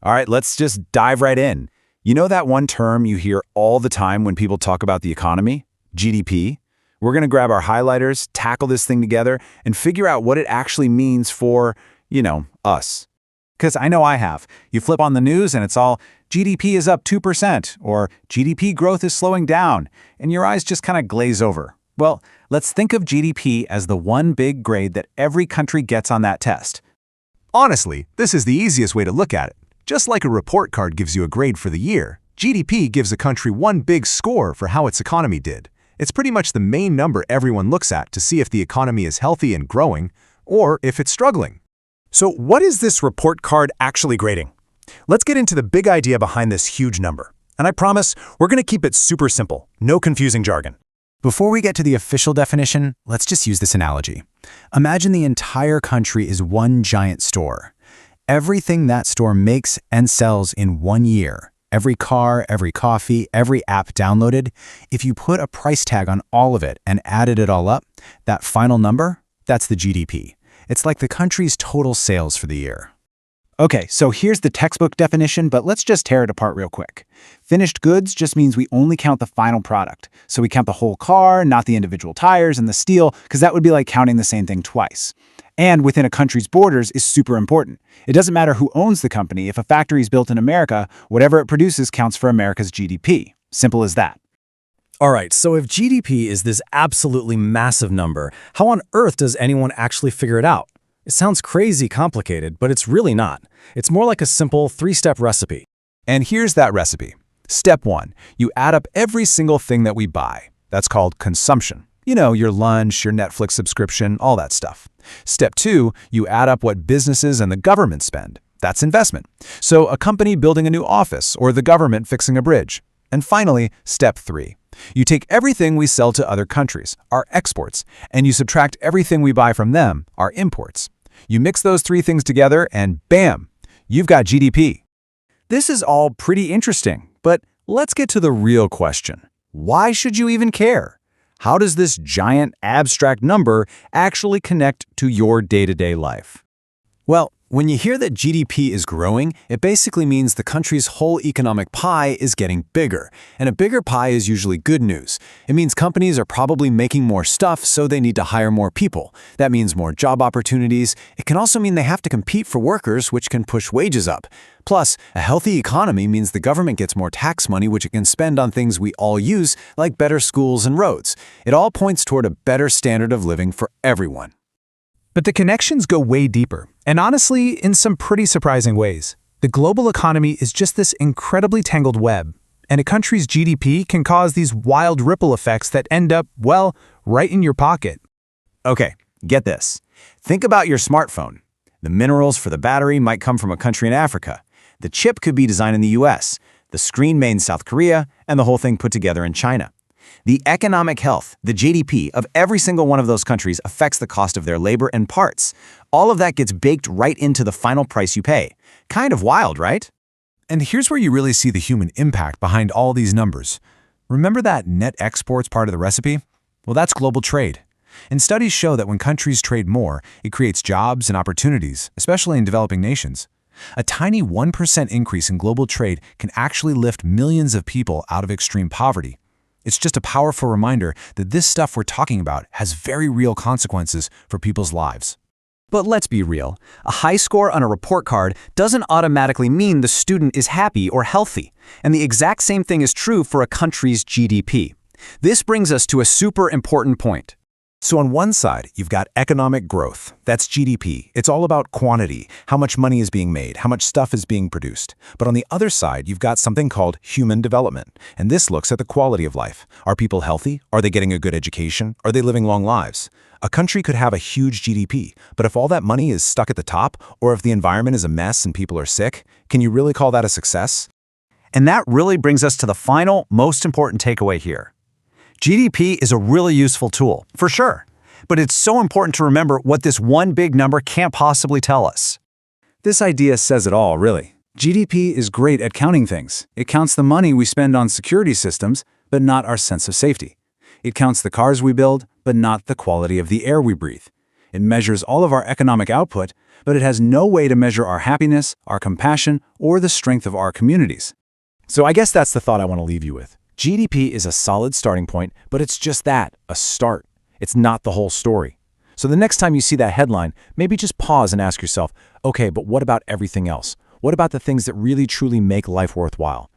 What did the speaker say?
All right, let's just dive right in. You know that one term you hear all the time when people talk about the economy? GDP? We're going to grab our highlighters, tackle this thing together, and figure out what it actually means for, us. Because I know I have. You flip on the news and it's all, GDP is up 2%, or GDP growth is slowing down, and your eyes just kind of glaze over. Well, let's think of GDP as the one big grade that every country gets on that test. Honestly, this is the easiest way to look at it. Just like a report card gives you a grade for the year, GDP gives a country one big score for how its economy did. It's pretty much the main number everyone looks at to see if the economy is healthy and growing, or if it's struggling. So what is this report card actually grading? Let's get into the big idea behind this huge number. And I promise, we're going to keep it super simple, no confusing jargon. Before we get to the official definition, let's just use this analogy. Imagine the entire country is one giant store. Everything that store makes and sells in 1 year, every car, every coffee, every app downloaded, if you put a price tag on all of it and added it all up, that final number, that's the GDP. It's like the country's total sales for the year. Okay, so here's the textbook definition, but let's just tear it apart real quick. Finished goods just means we only count the final product. So we count the whole car, not the individual tires and the steel, because that would be like counting the same thing twice. And within a country's borders is super important. It doesn't matter who owns the company. If a factory is built in America, whatever it produces counts for America's GDP. Simple as that. All right, so if GDP is this absolutely massive number, how on earth does anyone actually figure it out? It sounds crazy complicated, but it's really not. It's more like a simple 3-step recipe. And here's that recipe. Step 1, you add up every single thing that we buy. That's called consumption. Your lunch, your Netflix subscription, all that stuff. Step 2, you add up what businesses and the government spend. That's investment. So a company building a new office or the government fixing a bridge. And finally, step 3. You take everything we sell to other countries, our exports, and you subtract everything we buy from them, our imports. You mix those 3 things together and bam, you've got GDP. This is all pretty interesting, but let's get to the real question. Why should you even care? How does this giant abstract number actually connect to your day-to-day life? Well, when you hear that GDP is growing, it basically means the country's whole economic pie is getting bigger. And a bigger pie is usually good news. It means companies are probably making more stuff, so they need to hire more people. That means more job opportunities. It can also mean they have to compete for workers, which can push wages up. Plus, a healthy economy means the government gets more tax money, which it can spend on things we all use, like better schools and roads. It all points toward a better standard of living for everyone. But the connections go way deeper, and honestly, in some pretty surprising ways. The global economy is just this incredibly tangled web, and a country's GDP can cause these wild ripple effects that end up, well, right in your pocket. Okay, get this. Think about your smartphone. The minerals for the battery might come from a country in Africa. The chip could be designed in the US, the screen made in South Korea, and the whole thing put together in China. The economic health, the GDP, of every single one of those countries affects the cost of their labor and parts. All of that gets baked right into the final price you pay. Kind of wild, right? And here's where you really see the human impact behind all these numbers. Remember that net exports part of the recipe? Well, that's global trade. And studies show that when countries trade more, it creates jobs and opportunities, especially in developing nations. A tiny 1% increase in global trade can actually lift millions of people out of extreme poverty. It's just a powerful reminder that this stuff we're talking about has very real consequences for people's lives. But let's be real. A high score on a report card doesn't automatically mean the student is happy or healthy. And the exact same thing is true for a country's GDP. This brings us to a super important point. So on one side, you've got economic growth. That's GDP. It's all about quantity, how much money is being made, how much stuff is being produced. But on the other side, you've got something called human development. And this looks at the quality of life. Are people healthy? Are they getting a good education? Are they living long lives? A country could have a huge GDP, but if all that money is stuck at the top, or if the environment is a mess and people are sick, can you really call that a success? And that really brings us to the final, most important takeaway here. GDP is a really useful tool, for sure. But it's so important to remember what this one big number can't possibly tell us. This idea says it all, really. GDP is great at counting things. It counts the money we spend on security systems, but not our sense of safety. It counts the cars we build, but not the quality of the air we breathe. It measures all of our economic output, but it has no way to measure our happiness, our compassion, or the strength of our communities. So I guess that's the thought I want to leave you with. GDP is a solid starting point, but it's just that, a start. It's not the whole story. So the next time you see that headline, maybe just pause and ask yourself, okay, but what about everything else? What about the things that really truly make life worthwhile?